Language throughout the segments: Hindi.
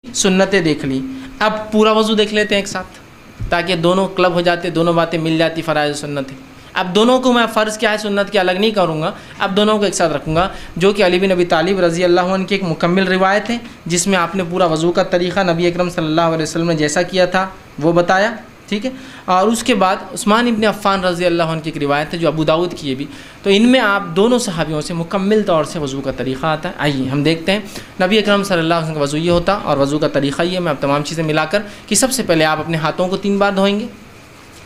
सुन्नतें देख ली। अब पूरा वज़ू देख लेते हैं एक साथ, ताकि दोनों क्लब हो जाते, दोनों बातें मिल जाती, फ़राइज़ सुन्नतें। अब दोनों को मैं फ़र्ज़ क्या है सुन्नत की अलग नहीं करूँगा, अब दोनों को एक साथ रखूँगा, जो कि अली बिन अबी तालिब रज़ी अल्लाह अन्हु की एक मुकम्मल रिवायत है, जिसमें आपने पूरा वज़ू का तरीक़ा नबी अकरम सल्लल्लाहु अलैहि वसल्लम ने जैसा किया था वो बताया, ठीक है। और उसके बाद उस्मान इब्न अफ़्फ़ान रज़ी अल्लाह अन्हु की एक रिवायत है जो अबू दाऊद की है भी, तो इनमें आप दोनों सहाबियों से मुकम्मल तौर से वज़ू का तरीक़ा आता है। आइए हम देखते हैं नबी अकरम सल्लल्लाहु अलैहि वसल्लम का वज़ू ये होता और वज़ू का तरीक़ा ये। मैं अब तमाम चीज़ें मिलाकर कि सबसे पहले आप अपने हाथों को 3 बार धोएंगे।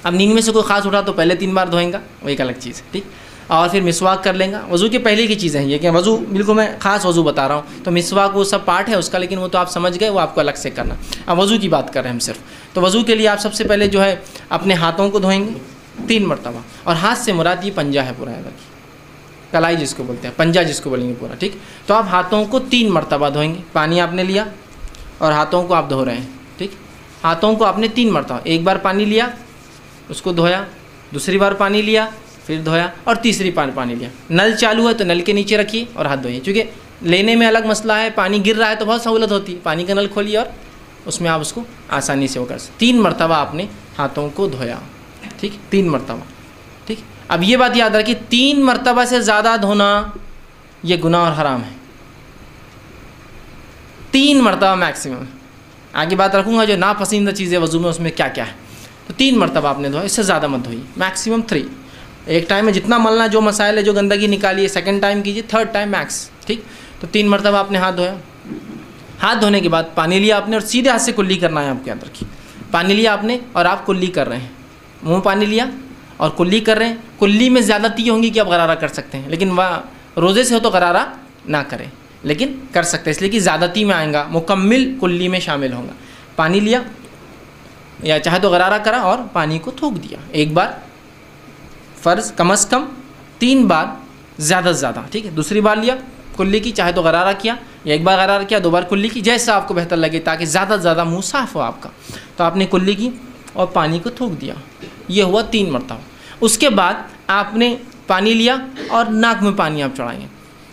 अब नींद में से कोई ख़ास उठा तो पहले 3 बार धोएंगा, वो एक अलग चीज़ है, ठीक। और फिर मिसवाक कर लेंगे। वज़ू के पहले की चीज़ें हैं ये कि वज़ू बिल्कुल मैं ख़ास वज़ू बता रहा हूँ, तो मिसवाक वो सब पार्ट है उसका, लेकिन वो तो आप समझ गए, वो आपको अलग से करना। अब वज़ू की बात कर रहे हैं हम सिर्फ, तो वज़ू के लिए आप सबसे पहले जो है अपने हाथों को धोएंगे 3 मरतबा, और हाथ से मुराद ये पंजा है पूरा, याद रखिए, कलाई जिसको बोलते हैं, पंजा जिसको बोलेंगे पूरा, ठीक। तो आप हाथों को 3 मरतबा धोएंगे। पानी आपने लिया और हाथों को आप धो रहे हैं, ठीक। हाथों को आपने 3 मरतबा, एक बार पानी लिया उसको धोया, दूसरी बार पानी लिया फिर धोया, और तीसरी बार पानी लिया। नल चालू है तो नल के नीचे रखिए और हाथ धोइए, क्योंकि लेने में अलग मसला है, पानी गिर रहा है तो बहुत सहूलत होती है, पानी का नल खोलिए और उसमें आप उसको आसानी से वो कर सकते। 3 मरतबा आपने हाथों को धोया, ठीक, 3 मरतबा, ठीक। अब ये बात याद रखिए, 3 मरतबा से ज़्यादा धोना ये गुनाह और हराम है। 3 मरतबा मैक्सिमम। आगे बात रखूँगा जो नापसंदीदा चीज़ें वज़ू में उसमें क्या क्या है, तो 3 मरतबा आपने धोया, इससे ज़्यादा मत धोइए, मैक्सिमम 3। एक टाइम में जितना मलना, जो मसाइल है, जो गंदगी निकालिए, सेकंड टाइम कीजिए, थर्ड टाइम मैक्स, ठीक। तो 3 मरतबा आपने हाथ धोया। हाथ धोने के बाद पानी लिया आपने और सीधे हाथ से कुल्ली करना है आपके, याद रखिए। पानी लिया आपने और आप कुल्ली कर रहे हैं, मुँह पानी लिया और कुल्ली कर रहे हैं। कुल्ली में ज़्यादती होंगी कि आप गरारा कर सकते हैं, लेकिन वह रोज़े से हो तो गरारा ना करें, लेकिन कर सकते हैं, इसलिए कि ज़्यादती में आएगा, मुकम्मिल कुल्ली में शामिल होगा। पानी लिया या चाहे तो गरारा करा और पानी को थूक दिया, एक बार फ़र्ज़ कम से कम 3 बार, ज़्यादा से ज़्यादा, ठीक है। दूसरी बार लिया कुल्ली की, चाहे तो गरारा किया या एक बार गरारा किया, 2 बार कुल्ली की, जैसा आपको बेहतर लगे, ताकि ज़्यादा से ज़्यादा मुँह साफ़ हो आपका। तो आपने कुल्ली की और पानी को थूक दिया, ये हुआ 3 मरतबा। उसके बाद आपने पानी लिया और नाक में पानी आप चढ़ाएंगे,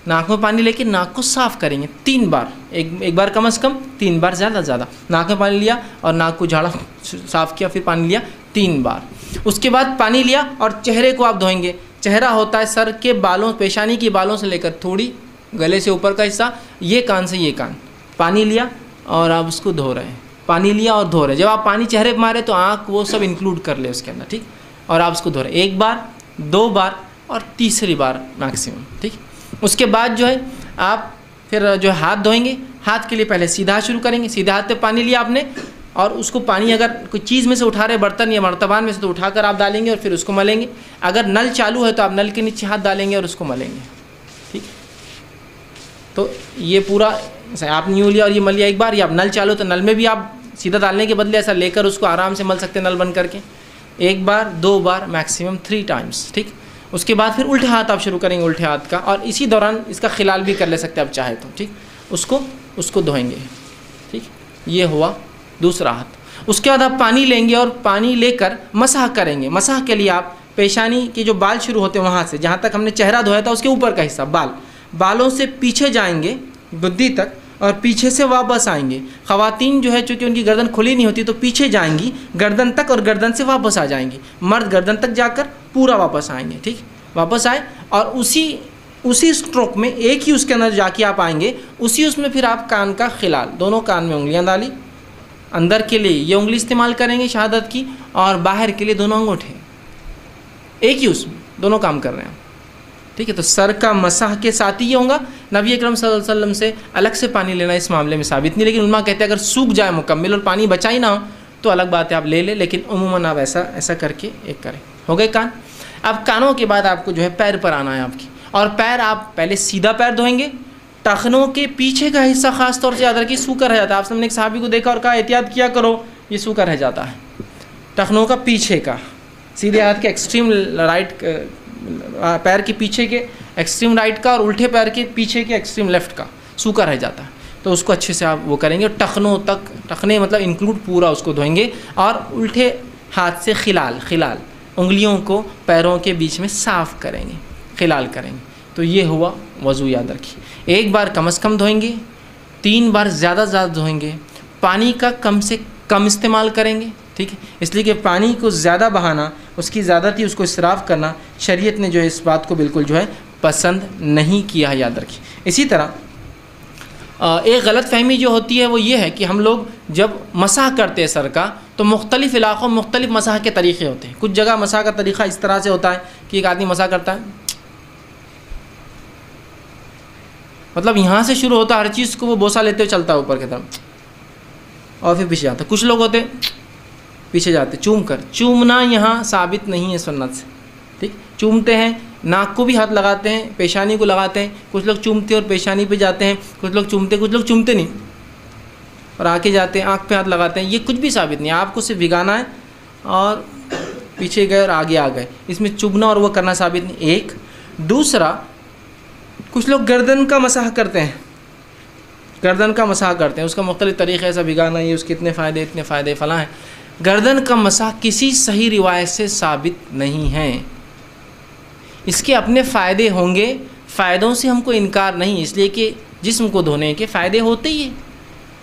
नाक में पानी लेके नाक को साफ़ करेंगे 3 बार, एक बार कम से कम, 3 बार ज़्यादा से ज़्यादा। नाक में पानी लिया और नाक को झाड़ा, साफ़ किया, फिर पानी लिया 3 बार। उसके बाद पानी लिया और चेहरे को आप धोएंगे। चेहरा होता है सर के बालों, पेशानी के बालों से लेकर थोड़ी गले से ऊपर का हिस्सा, ये कान से ये कान। पानी लिया और आप उसको धो रहे हैं, पानी लिया और धो रहे हैं। जब आप पानी चेहरे पर मारे तो आँख वो सब इंक्लूड कर ले उसके अंदर, ठीक। और आप उसको धो रहे हैं 1 बार, 2 बार और तीसरी बार मैक्सिमम, ठीक। उसके बाद जो है आप फिर जो है हाथ धोएंगे। हाथ के लिए पहले सीधा हाथ शुरू करेंगे। सीधे हाथ पे पानी लिया आपने और उसको पानी अगर कोई चीज़ में से उठा रहे, बर्तन या मर्तबान में से, तो उठाकर आप डालेंगे और फिर उसको मलेंगे। अगर नल चालू है तो आप नल के नीचे हाथ डालेंगे और उसको मलेंगे, ठीक। तो ये पूरा आपने यूँ लिया और ये मल लिया एक बार, या आप नल चालू तो नल में भी आप सीधा डालने के बदले ऐसा लेकर उसको आराम से मल सकते हैं नल बंद करके। 1 बार, 2 बार, मैक्सिमम 3 टाइम्स, ठीक। उसके बाद फिर उल्टे हाथ आप शुरू करेंगे, उल्टे हाथ का, और इसी दौरान इसका खिलाल भी कर ले सकते हैं आप चाहे तो, ठीक। उसको धोएंगे, ठीक। ये हुआ दूसरा हाथ। उसके बाद आप पानी लेंगे और पानी लेकर मसाह करेंगे। मसाह के लिए आप पेशानी के जो बाल शुरू होते हैं वहाँ से, जहाँ तक हमने चेहरा धोया था उसके ऊपर का हिस्सा, बालों से पीछे जाएंगे गुद्दी तक और पीछे से वापस आएंगे। ख़वातीन जो है चूँकि उनकी गर्दन खुली नहीं होती तो पीछे जाएंगी गर्दन तक और गर्दन से वापस आ जाएंगी। मर्द गर्दन तक जाकर पूरा वापस आएंगे, ठीक। वापस आए और उसी स्ट्रोक में एक ही उसके अंदर जाके आप आएंगे, उसमें फिर आप कान का खिलाल, दोनों कान में उंगलियां डाली, अंदर के लिए ये उंगली इस्तेमाल करेंगे शहादत की और बाहर के लिए दोनों अंगूठे, एक ही उसमें दोनों काम कर रहे हैं, ठीक है। तो सर का मसाह के साथ ही ये होगा। नबी अकरम सल्लल्लाहु अलैहि वसल्लम से अलग से पानी लेना इस मामले में साबित नहीं, लेकिन उलमा कहते हैं अगर सूख जाए मुकम्मल और पानी बचा ही ना हो तो अलग बात है, आप ले लें, लेकिन उमूमन आप ऐसा करके एक करें। हो गए कान। अब कानों के बाद आपको जो है पैर पर आना है आपकी, और पैर आप पहले सीधा पैर धोएंगे। टखनों के पीछे का हिस्सा खास तौर से याद रखिए सूखा रह जाता है। आप सबने एक सहाबी को देखा और कहा एहतियात किया करो, ये सूखा रह जाता है। टखनों का पीछे का, सीधे हाथ के एक्सट्रीम राइट, पैर के पीछे के एक्सट्रीम राइट का और उल्टे पैर के पीछे के एक्सट्रीम लेफ्ट का सूखा रह जाता है, तो उसको अच्छे से आप वो करेंगे। और टखनों तक, टखने मतलब इंक्लूड पूरा उसको धोएंगे और उल्टे हाथ से खिलाल उंगलियों को पैरों के बीच में साफ़ करेंगे, खिलाल करेंगे। तो ये हुआ वज़ू, याद रखिए। 1 बार कम से कम धोएंगे, 3 बार ज़्यादा धोएंगे, पानी का कम से कम इस्तेमाल करेंगे, ठीक है। इसलिए कि पानी को ज़्यादा बहाना, उसकी ज़्यादती, उसको इसराफ़ करना शरीयत ने जो है इस बात को बिल्कुल जो है पसंद नहीं किया है, याद रखिए। इसी तरह एक गलत फहमी जो होती है वो ये है कि हम लोग जब मसाह करते हैं सर का तो मुख्तलिफ़ इलाक़ों में मुख्तलिफ़ मसाह के तरीक़े होते हैं। कुछ जगह मसाह का तरीक़ा इस तरह से होता है कि एक आदमी मसाह करता है, मतलब यहाँ से शुरू होता है, हर चीज़ को वो बोसा लेते हुए चलता है ऊपर की तरफ और फिर पीछे जाता है। कुछ लोग होते पीछे जाते चूम कर, चूमना यहाँ साबित नहीं है सुन्नत से, ठीक। चूमते हैं, नाक को भी हाथ लगाते हैं, पेशानी को लगाते हैं। कुछ लोग चूमते और पेशानी पे जाते हैं, कुछ लोग चूमते नहीं और आके जाते हैं, आँख पे हाथ लगाते हैं। ये कुछ भी साबित नहीं है, आपको सिर्फ भिगाना है और पीछे गए और आगे आ गए, इसमें चुभना और वो करना साबित नहीं। एक दूसरा, कुछ लोग गर्दन का मसाह करते हैं, गर्दन का मसाह करते हैं, उसका मुख्तलिफ तरीक़े ऐसा भिगाना, ये उसके इतने फ़ायदे फ़लाँ हैं। गर्दन का मसाह किसी सही रिवायत से साबित नहीं है। इसके अपने फ़ायदे होंगे, फ़ायदों से हमको इनकार नहीं, इसलिए कि जिस्म को धोने के फ़ायदे होते ही हैं,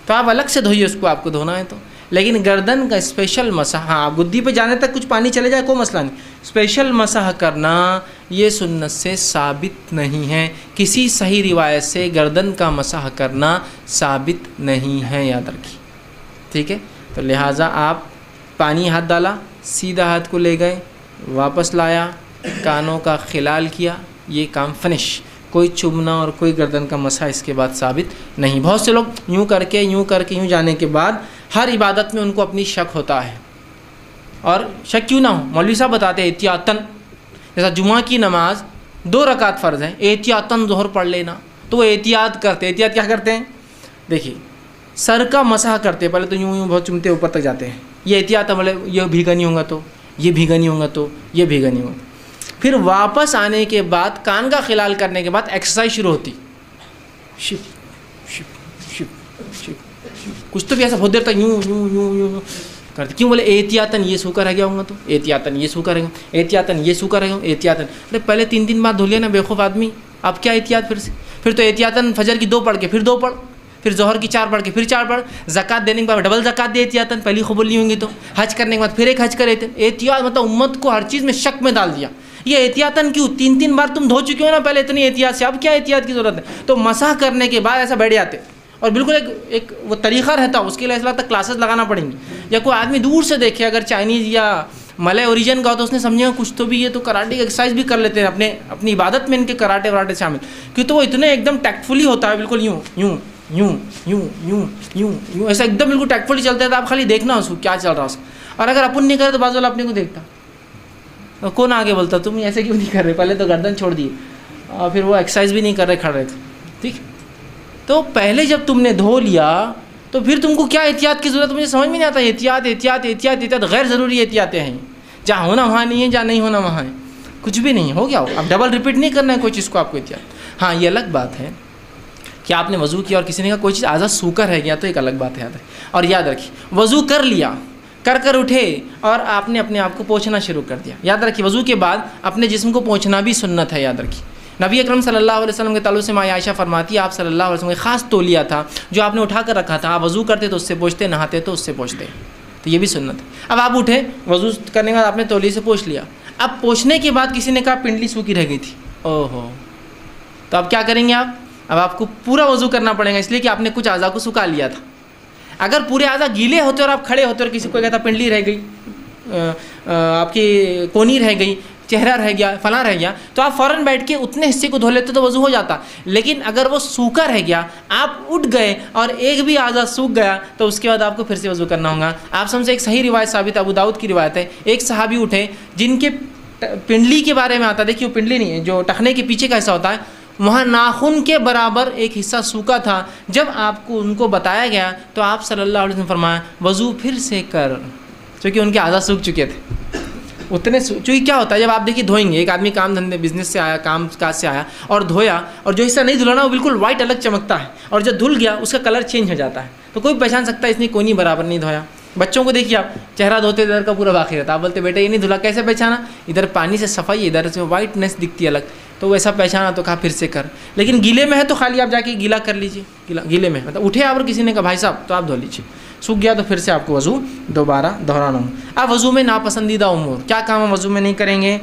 तो आप अलग से धोइए उसको, आपको धोना है तो। लेकिन गर्दन का स्पेशल मसाह, हाँ गुद्दी पे जाने तक कुछ पानी चले जाए कोई मसला नहीं, स्पेशल मसाह करना ये सुन्नत से साबित नहीं है। किसी सही रिवायत से गर्दन का मसाह करना साबित नहीं है, याद रखिए, ठीक है। तो लिहाजा आप पानी हाथ डाला, सीधा हाथ को ले गए, वापस लाया, कानों का खिलाल किया, ये काम फिनिश। कोई चुभना और कोई गर्दन का मसा इसके बाद साबित नहीं। बहुत से लोग यूँ करके यूँ जाने के बाद हर इबादत में उनको अपनी शक होता है, और शक क्यों ना हो, मौलवी साहब बताते हैं एहतियातन, जैसा जुमा की नमाज 2 रकात फ़र्ज़ है, एहतियातन ज़ोहर पढ़ लेना, तो वो एहतियात करते हैं। एहतियात क्या करते हैं, देखिए सर का मसाह करते हैं, पहले तो यूँ बहुत चुमते ऊपर तक जाते हैं, ये एहतियात है, मतलब ये भीगा नहीं होगा तो ये भीगा नहीं होगा तो ये भीगा नहीं होगा। फिर वापस आने के बाद कान का खिलाल करने के बाद एक्सरसाइज शुरू होती, शिप शिप शिप शिप, कुछ तो भी ऐसा बहुत देर तक यूँ यूँ यूँ यूँ करते। क्यों बोले एहतियातन ये सूखा रह गया होगा तो एहतियातन ये सूखा रहेगा, एहतियातन ये सूखा रहेगा, एहतियातन। अरे पहले 3 दिन बाद धो लिया ना बेवकूफ़ आदमी, अब क्या एहतियात फिर से? फिर तो एहतियातन फजर की 2 पढ़ के फिर 2 पढ़, फिर जोहर की 4 पढ़ के फिर 4 पढ़, ज़कात देने के बाद डबल ज़कात दे एहतियातन, पहली कबूल नहीं होंगी तो हज करने के बाद फिर एक हज करे। एहतियात मतलब उम्मत को हर चीज़ में शक में डाल दिया। ये एहतियातन क्यों? 3 बार तुम धो चुके हो ना पहले इतनी एहतियात से, अब क्या एहतियात की ज़रूरत है? तो मसाह करने के बाद ऐसा बैठ जाते, और बिल्कुल एक वो तरीक़ा रहता, उसके लिए ऐसा लगता क्लासेस लगाना पड़ेंगी। या कोई आदमी दूर से देखे, अगर चाइनीज़ या मलय ओरिजिन का हो तो उसने समझेगा कुछ तो भी, ये तो कराटे की एक्सरसाइज भी कर लेते हैं, अपनी इबादत में इनके कराटे वराटे शामिल, क्योंकि तो वो इतने एकदम टैक्टफुली होता है, बिल्कुल यूँ यूँ यूँ यूँ यूँ यूँ यूँ ऐसा एकदम बिल्कुल टैक्टफुली चलता है। तो आप खाली देखना उसको क्या चल रहा है उसका, और अगर अपन नहीं करे तो बाजू वाला अपने को देखता, तो कौन आगे बोलता तुम ऐसे क्यों नहीं कर रहे, पहले तो गर्दन छोड़ दिए और फिर वो एक्सरसाइज भी नहीं कर रहे, खड़े थे, ठीक। तो पहले जब तुमने धो लिया तो फिर तुमको क्या एहतियात की ज़रूरत, मुझे समझ में नहीं आता। एहतियात एहतियात एहतियात एहतियात गैर ज़रूरी एहतियातें हैं, जहाँ होना वहाँ नहीं है, जहाँ नहीं होना वहाँ है, कुछ भी नहीं हो गया हो। अब डबल रिपीट नहीं करना है कोई चीज़ को आपको एहतियात। हाँ ये अलग बात है कि आपने वज़ू किया और किसी ने कहा कोई चीज़ आज़ा सूखा रह गया, तो एक अलग बात है, याद है। और याद रखिए वज़ू कर लिया, कर उठे और आपने अपने आप को पोंछना शुरू कर दिया। याद रखिए वज़ू के बाद अपने जिस्म को पोंछना भी सुन्नत है, याद रखिए। नबी अकरम सल्लल्लाहु अलैहि वसल्लम के ताल्लुक़ से माँ आयशा फरमाती है, आप सल्लल्लाहु अलैहि वसल्लम का ख़ास तौलिया था जो आपने उठा कर रखा था, आप वज़ू करते तो उससे पोंछते, नहाते तो उससे पोंछते, तो ये भी सुन्नत है। अब आप उठे, वज़ू करने के बाद आपने तौलिए से पोंछ लिया, अब पोंछने के बाद किसी ने कहा पिंडली सूखी रह गई थी, ओहो, तो अब क्या करेंगे आप? अब आपको पूरा वज़ू करना पड़ेगा, इसलिए कि आपने कुछ आज़ा को सुखा लिया था। अगर पूरे आज़ा गीले होते और आप खड़े होते और किसी को कहता पिंडली रह गई, आपकी कोनी रह गई, चेहरा रह गया, फलां रह गया, तो आप फ़ौरन बैठ के उतने हिस्से को धो लेते तो वज़ू हो जाता। लेकिन अगर वो सूखा रह गया, आप उठ गए और एक भी आज़ा सूख गया, तो उसके बाद आपको फिर से वज़ू करना होगा। आप समझे एक सही रिवायत साबित, अबू दाऊद की रिवायत है, एक सहाबी उठे जिनके पिंडली के बारे में आता, देखिए पिंडली नहीं है, जो टखने के पीछे का हिस्सा होता है, वहाँ नाखून के बराबर एक हिस्सा सूखा था। जब आपको उनको बताया गया तो आप सल्लल्लाहु अलैहि वसल्लम फरमाया वज़ू फिर से कर, क्योंकि उनके आज़ा सूख चुके थे उतने। क्योंकि क्या होता है जब आप देखिए धोएंगे, एक आदमी काम धंधे बिजनेस से आया, काम काज से आया और धोया, और जो हिस्सा नहीं धुला ना वो बिल्कुल वाइट अलग चमकता है, और जब धुल गया उसका कलर चेंज हो जाता है, तो कोई पहचान सकता है इसने कोई नहीं बराबर नहीं धोया। बच्चों को देखिए आप, चेहरा धोते इधर का पूरा बाकी रहता, आप बोलते बेटा ये नहीं धुला, कैसे पहचाना? इधर पानी से सफाई, इधर से वाइटनेस दिखती है अलग, तो वैसा पहचाना, तो कहा फिर से कर। लेकिन गीले में है तो खाली आप जाके गीला कर लीजिए, गीले में मतलब उठे आप और किसी ने कहा भाई साहब तो आप धो लीजिए, सूख गया तो फिर से आपको वज़ू दोबारा दोहराना हो। अब वज़ू में नापसंदीदा उमूर, क्या काम हम वज़ू में नहीं करेंगे?